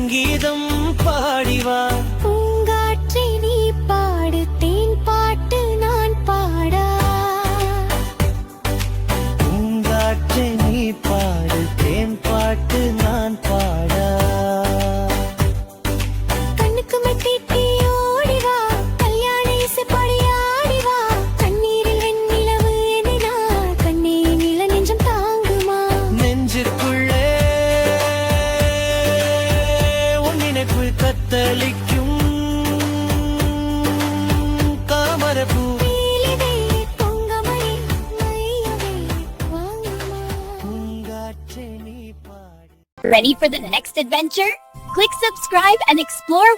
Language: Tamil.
சங்கீதம் பாடிவா. பூங்காற்றே நீ பாடு, தேன் பாட்டு நான் பாடா. பூங்காற்றே நீ பாடு, தேன் பாட்டு நான் பாடா. கண்ணுக்கு மெட்டிட்டு ஓடிவா, கல்யாண இசை பாடி ஆடிவா. கண்ணீரில் வெண்ணிலவு எனினா, கண்ணே நில நெஞ்சம் தாங்குமா? நெஞ்சுக்குள்ளே உன் நினைப்பு கத்தளிக்கும் தாமரப்பூ. வேலிவே பொங்கமணி மையவே வாங்குமா? பூங்காற்றே நீ பாடு. Ready for the next adventure? Click subscribe and explore